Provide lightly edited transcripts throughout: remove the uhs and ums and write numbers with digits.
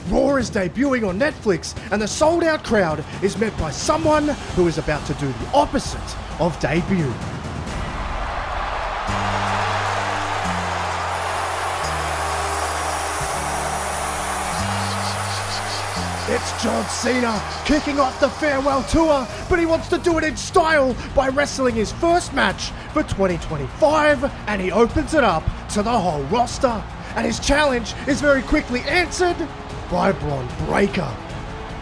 Raw is debuting on Netflix, and the sold-out crowd is met by someone who is about to do the opposite of debut. It's John Cena kicking off the farewell tour, but he wants to do it in style by wrestling his first match for 2025, and he opens it up to the whole roster. And his challenge is very quickly answered by Braun Breaker.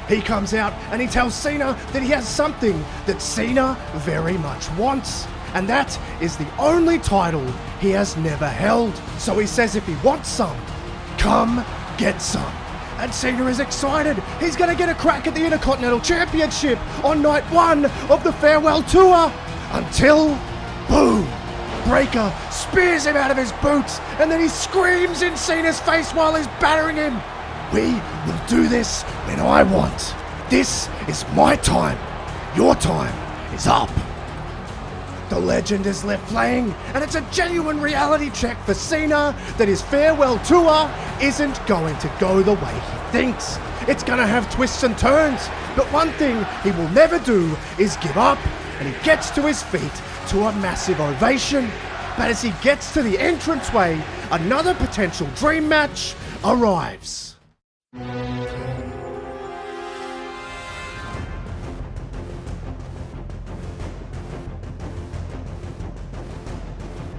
He comes out and he tells Cena that he has something that Cena very much wants, and that is the only title he has never held. So he says if he wants some, come get some. And Cena is excited. He's going to get a crack at the Intercontinental Championship on night one of the farewell tour. Until, boom, Breaker spears him out of his boots, and then he screams in Cena's face while he's battering him. We will do this when I want. This is my time. Your time is up. The legend is left playing, and it's a genuine reality check for Cena that his farewell tour isn't going to go the way he thinks. It's going to have twists and turns, but one thing he will never do is give up, and he gets to his feet to a massive ovation. But as he gets to the entranceway, another potential dream match arrives.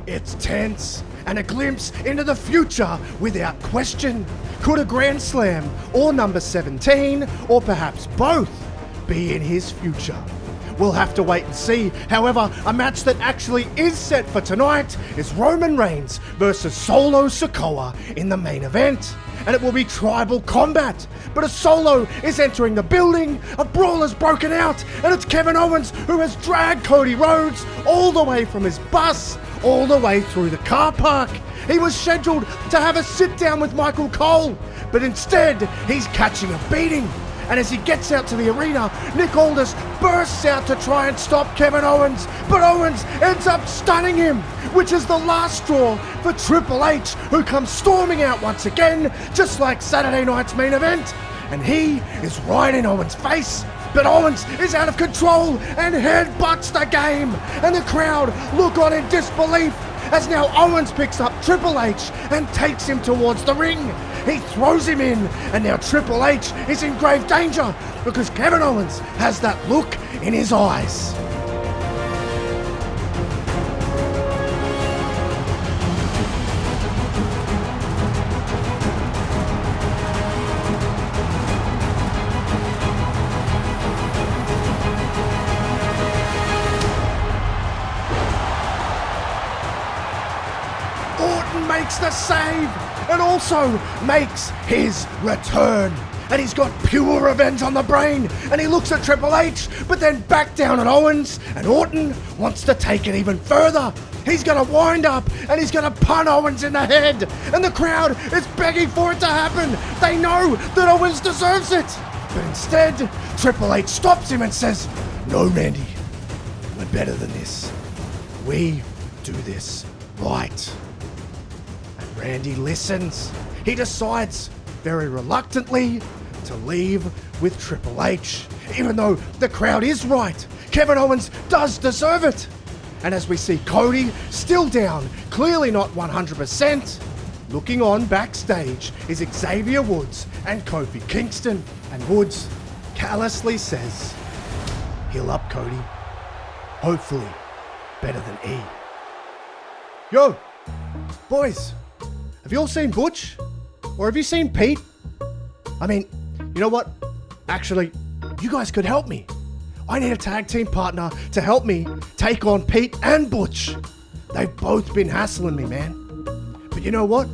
It's tense, and a glimpse into the future without question. Could a Grand Slam, or number 17, or perhaps both, be in his future? We'll have to wait and see. However, a match that actually is set for tonight is Roman Reigns versus Solo Sikoa in the main event. And it will be tribal combat. But as Solo is entering the building, a brawl has broken out, and it's Kevin Owens who has dragged Cody Rhodes all the way from his bus, all the way through the car park. He was scheduled to have a sit down with Michael Cole, but instead he's catching a beating. And as he gets out to the arena, Nick Aldis bursts out to try and stop Kevin Owens, but Owens ends up stunning him, which is the last straw for Triple H, who comes storming out once again, just like Saturday night's main event. And he is right in Owens' face, but Owens is out of control and headbutts the game, and the crowd look on in disbelief as now Owens picks up Triple H and takes him towards the ring. He throws him in, and now Triple H is in grave danger because Kevin Owens has that look in his eyes. Makes the save and also makes his return. And he's got pure revenge on the brain, and he looks at Triple H, but then back down at Owens, and Orton wants to take it even further. He's going to wind up, and he's going to punt Owens in the head, and the crowd is begging for it to happen. They know that Owens deserves it. But instead, Triple H stops him and says, "No, Randy, we're better than this. We do this right." Randy listens. He decides, very reluctantly, to leave with Triple H. Even though the crowd is right, Kevin Owens does deserve it. And as we see Cody still down, clearly not 100%, looking on backstage is Xavier Woods and Kofi Kingston. And Woods callously says, "Heal up, Cody. Hopefully better than E." Yo, boys. Have you all seen Butch? Or have you seen Pete? I mean, you know what? Actually, you guys could help me. I need a tag team partner to help me take on Pete and Butch. They've both been hassling me, man. But you know what?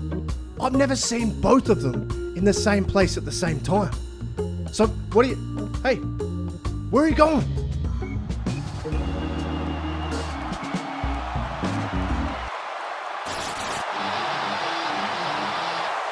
I've never seen both of them in the same place at the same time. So, hey, where are you going?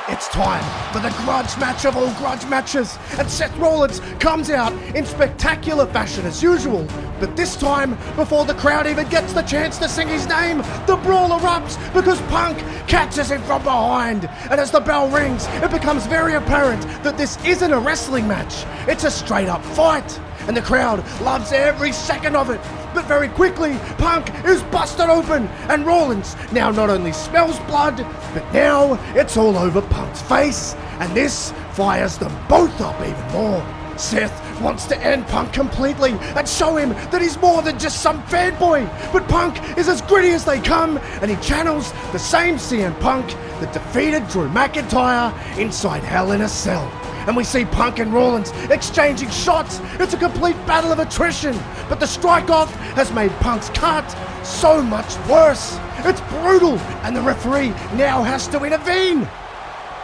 It's time for the grudge match of all grudge matches, and Seth Rollins comes out in spectacular fashion as usual, but this time, before the crowd even gets the chance to sing his name, the brawl erupts because Punk catches him from behind, and as the bell rings, it becomes very apparent that this isn't a wrestling match, it's a straight up fight, and the crowd loves every second of it. But very quickly, Punk is busted open, and Rollins now not only smells blood, but now it's all over Punk's face, and this fires them both up even more. Seth wants to end Punk completely and show him that he's more than just some fanboy, but Punk is as gritty as they come, and he channels the same CM Punk that defeated Drew McIntyre inside Hell in a Cell. And we see Punk and Rollins exchanging shots. It's a complete battle of attrition, but the strike-off has made Punk's cut so much worse. It's brutal, and the referee now has to intervene.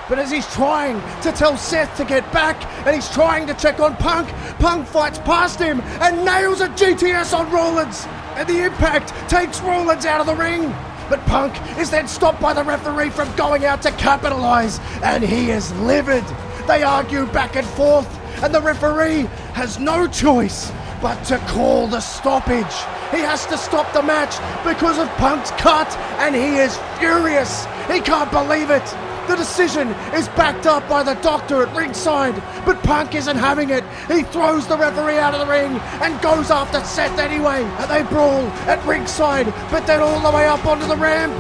But as he's trying to tell Seth to get back, and he's trying to check on Punk, Punk fights past him and nails a GTS on Rollins, and the impact takes Rollins out of the ring. But Punk is then stopped by the referee from going out to capitalize, and he is livid. They argue back and forth, and the referee has no choice but to call the stoppage. He has to stop the match because of Punk's cut, and he is furious. He can't believe it. The decision is backed up by the doctor at ringside, but Punk isn't having it. He throws the referee out of the ring and goes after Seth anyway, and they brawl at ringside, but then all the way up onto the ramp,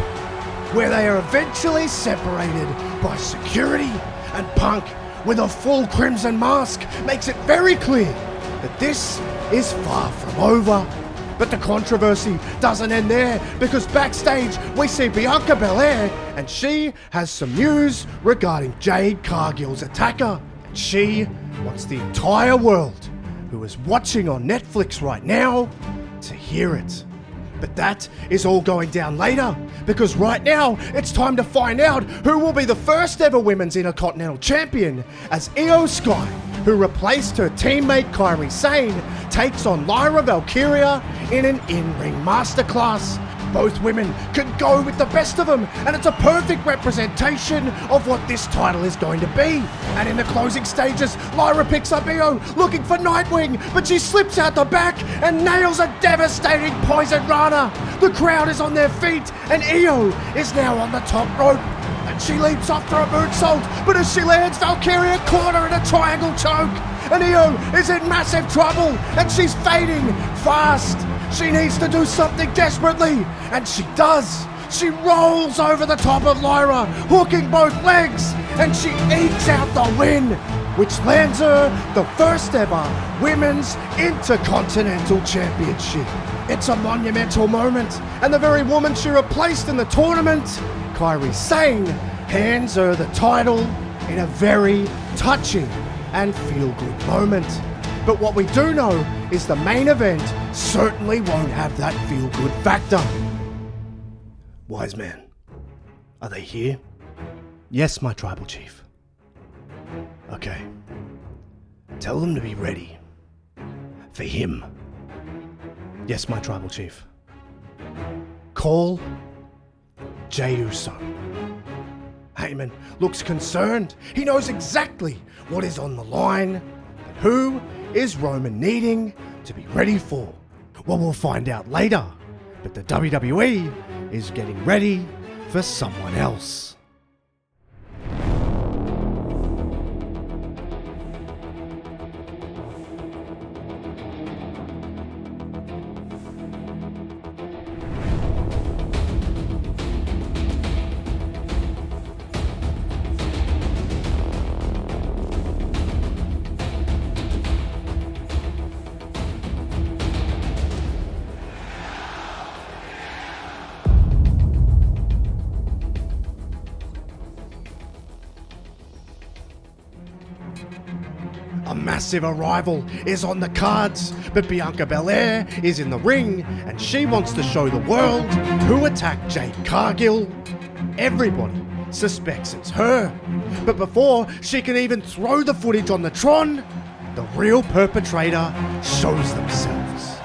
where they are eventually separated by security, and Punk, with a full crimson mask, makes it very clear that this is far from over. But the controversy doesn't end there, because backstage we see Bianca Belair, and she has some news regarding Jade Cargill's attacker. And she wants the entire world who is watching on Netflix right now to hear it. But that is all going down later, because right now it's time to find out who will be the first ever Women's Intercontinental Champion, as Io Sky, who replaced her teammate Kairi Sane, takes on Lyra Valkyria in an in-ring masterclass. Both women can go with the best of them, and it's a perfect representation of what this title is going to be. And in the closing stages, Lyra picks up Io, looking for Nightwing, but she slips out the back and nails a devastating Poison Rana. The crowd is on their feet, and Io is now on the top rope. And she leaps off for a moonsault, but as she lands, Valkyria caught her in a triangle choke. And Io is in massive trouble, and she's fading fast. She needs to do something desperately, and she does. She rolls over the top of Lyra, hooking both legs, and she ekes out the win, which lands her the first ever Women's Intercontinental Championship. It's a monumental moment, and the very woman she replaced in the tournament, Kairi Sane, hands her the title in a very touching and feel-good moment. But what we do know is the main event certainly won't have that feel-good factor. Wise man, are they here? Yes, my tribal chief. Okay. Tell them to be ready. For him. Yes, my tribal chief. Call Jey Uso. Heyman looks concerned. He knows exactly what is on the line, and who is Roman needing to be ready for. Well, we'll find out later, but the WWE is getting ready for someone else. A massive arrival is on the cards, but Bianca Belair is in the ring, and she wants to show the world who attacked Jade Cargill. Everybody suspects it's her, but before she can even throw the footage on the Tron, the real perpetrator shows themselves.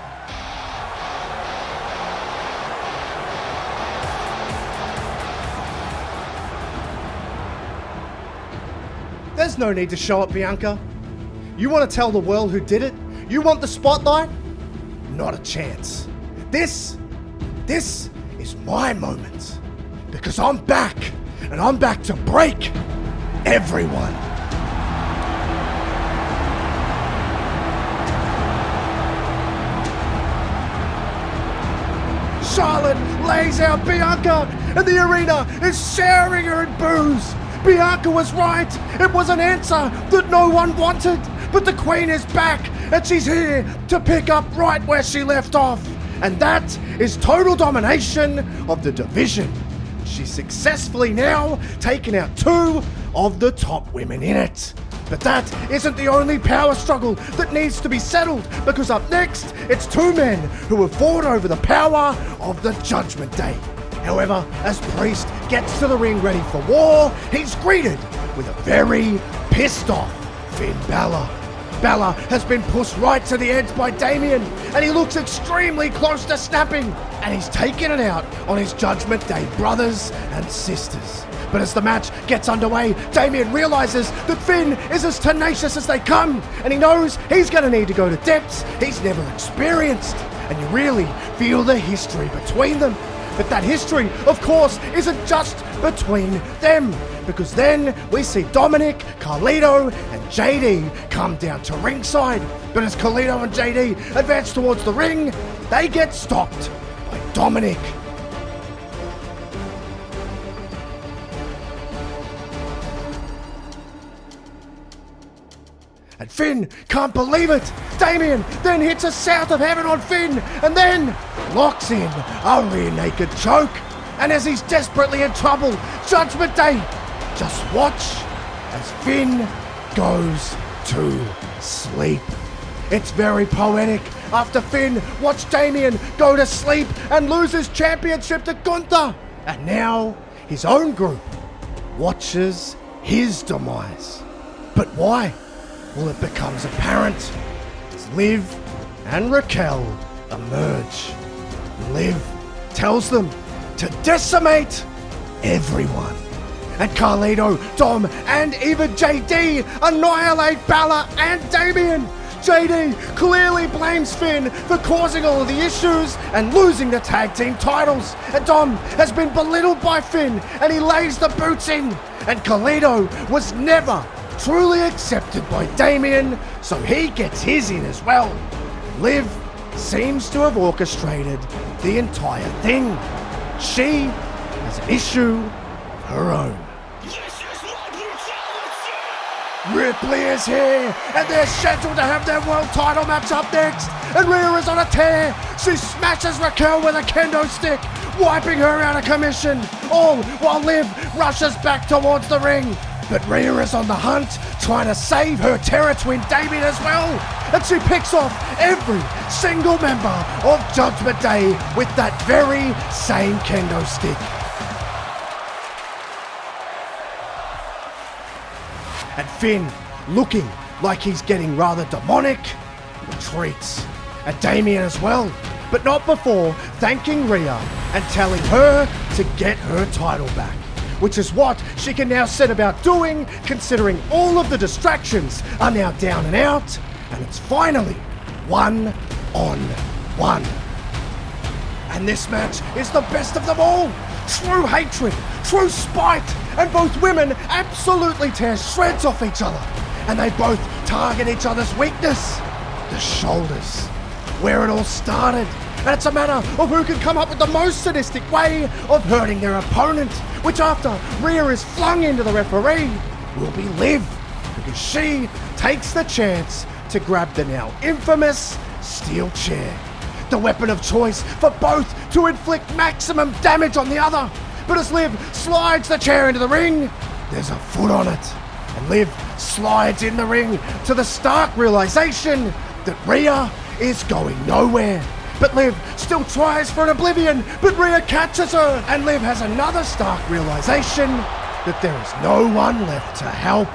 There's no need to show it, Bianca. You want to tell the world who did it? You want the spotlight? Not a chance. This is my moment. Because I'm back, and I'm back to break everyone. Charlotte lays out Bianca, and the arena is sharing her in boos. Bianca was right. It was an answer that no one wanted. But the Queen is back, and she's here to pick up right where she left off. And that is total domination of the division. She's successfully now taken out 2 of the top women in it. But that isn't the only power struggle that needs to be settled, because up next, it's 2 men who have fought over the power of the Judgment Day. However, as Priest gets to the ring ready for war, he's greeted with a very pissed off Finn Balor. Balor has been pushed right to the edge by Damien, and he looks extremely close to snapping, and he's taking it out on his Judgment Day brothers and sisters. But as the match gets underway, Damien realizes that Finn is as tenacious as they come, and he knows he's going to need to go to depths he's never experienced. And you really feel the history between them. But that history, of course, isn't just between them, because then we see Dominic, Carlito, and JD come down to ringside. But as Carlito and JD advance towards the ring, they get stopped by Dominic. And Finn can't believe it. Damien then hits a south of heaven on Finn and then locks in a rear naked choke. And as he's desperately in trouble, Judgment Day just watch as Finn goes to sleep. It's very poetic after Finn watched Damien go to sleep and lose his championship to Gunther. And now his own group watches his demise. But why? Well, it becomes apparent as Liv and Raquel emerge. Liv tells them to decimate everyone. And Carlito, Dom, and even JD annihilate Balor and Damien. JD clearly blames Finn for causing all of the issues and losing the tag team titles. And Dom has been belittled by Finn and he lays the boots in. And Carlito was never truly accepted by Damien, so he gets his in as well. Liv seems to have orchestrated the entire thing. She has an issue of her own. Ripley is here, and they're scheduled to have their world title match up next. And Rhea is on a tear. She smashes Raquel with a kendo stick, wiping her out of commission, all while Liv rushes back towards the ring. But Rhea is on the hunt, trying to save her Terror twin Damien as well. And she picks off every single member of Judgment Day with that very same kendo stick. And Finn, looking like he's getting rather demonic, retreats. And Damien as well, but not before thanking Rhea and telling her to get her title back. Which is what she can now set about doing, considering all of the distractions are now down and out, and it's finally 1-on-1. And this match is the best of them all. True hatred, true spite, and both women absolutely tear shreds off each other. And they both target each other's weakness, the shoulders, where it all started. And it's a matter of who can come up with the most sadistic way of hurting their opponent, which after Rhea is flung into the referee, will be Liv, because she takes the chance to grab the now infamous steel chair, the weapon of choice for both to inflict maximum damage on the other. But as Liv slides the chair into the ring, there's a foot on it, and Liv slides in the ring to the stark realization that Rhea is going nowhere. But Liv still tries for an oblivion, but Rhea catches her, and Liv has another stark realization that there is no one left to help.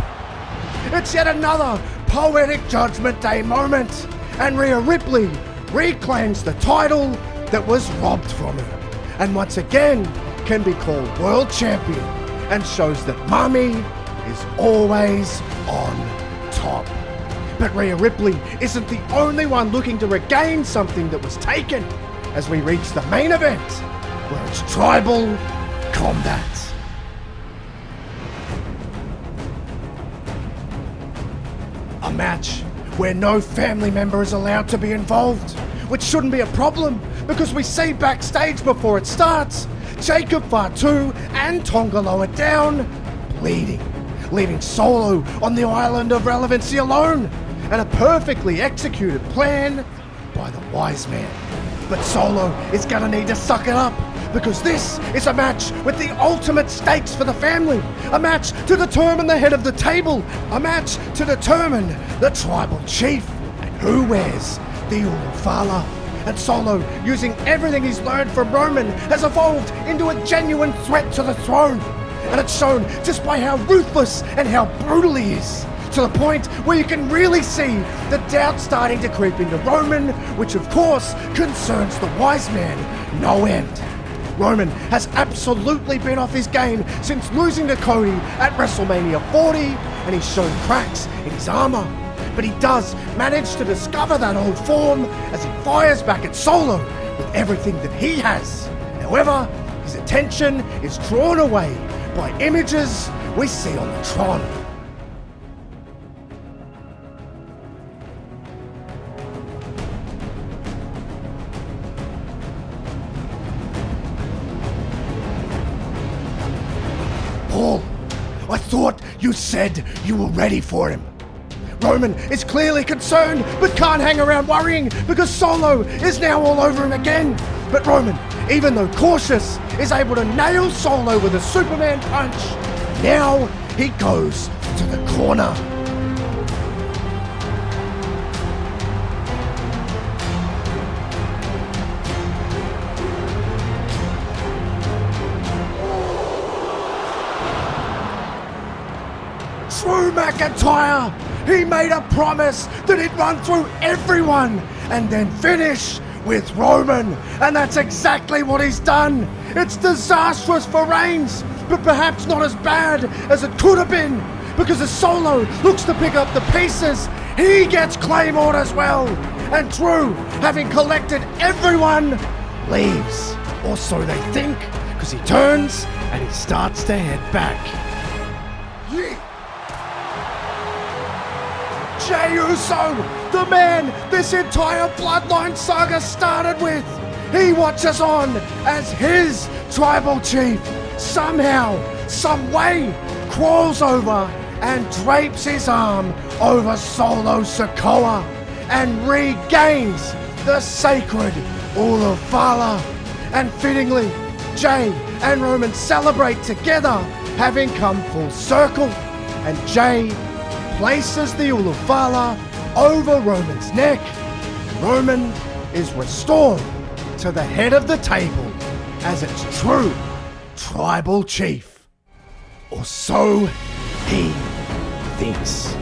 It's yet another poetic Judgment Day moment, and Rhea Ripley reclaims the title that was robbed from her, and once again can be called world champion, and shows that Mommy is always on top. But Rhea Ripley isn't the only one looking to regain something that was taken as we reach the main event, where it's tribal combat. A match where no family member is allowed to be involved, which shouldn't be a problem because we see backstage before it starts, Jacob Fatu and Tonga Loa down, bleeding, leaving Solo on the island of relevancy alone, and a perfectly executed plan by the wise man. But Solo is gonna need to suck it up, because this is a match with the ultimate stakes for the family. A match to determine the head of the table. A match to determine the tribal chief and who wears the Ulufala. And Solo, using everything he's learned from Roman, has evolved into a genuine threat to the throne. And it's shown just by how ruthless and how brutal he is. To the point where you can really see the doubt starting to creep into Roman, which of course concerns the wise man no end. Roman has absolutely been off his game since losing to Cody at WrestleMania 40, and he's shown cracks in his armor. But he does manage to discover that old form as he fires back at Solo with everything that he has. However, his attention is drawn away by images we see on the Tron. Paul, I thought you said you were ready for him. Roman is clearly concerned, but can't hang around worrying because Solo is now all over him again. But Roman, even though cautious, is able to nail Solo with a Superman punch. Now he goes to the corner. Drew McIntyre! He made a promise that he'd run through everyone and then finish with Roman. And that's exactly what he's done. It's disastrous for Reigns, but perhaps not as bad as it could have been. Because as Solo looks to pick up the pieces, he gets Claymored as well. And Drew, having collected everyone, leaves. Or so they think, because he turns and he starts to head back. Jey Uso, the man this entire Bloodline saga started with. He watches on as his tribal chief somehow, some way, crawls over and drapes his arm over Solo Sikoa and regains the sacred Ulufala. And fittingly, Jey and Roman celebrate together, having come full circle, and Jey places the Ulufala over Roman's neck. Roman is restored to the head of the table as its true tribal chief. Or so he thinks.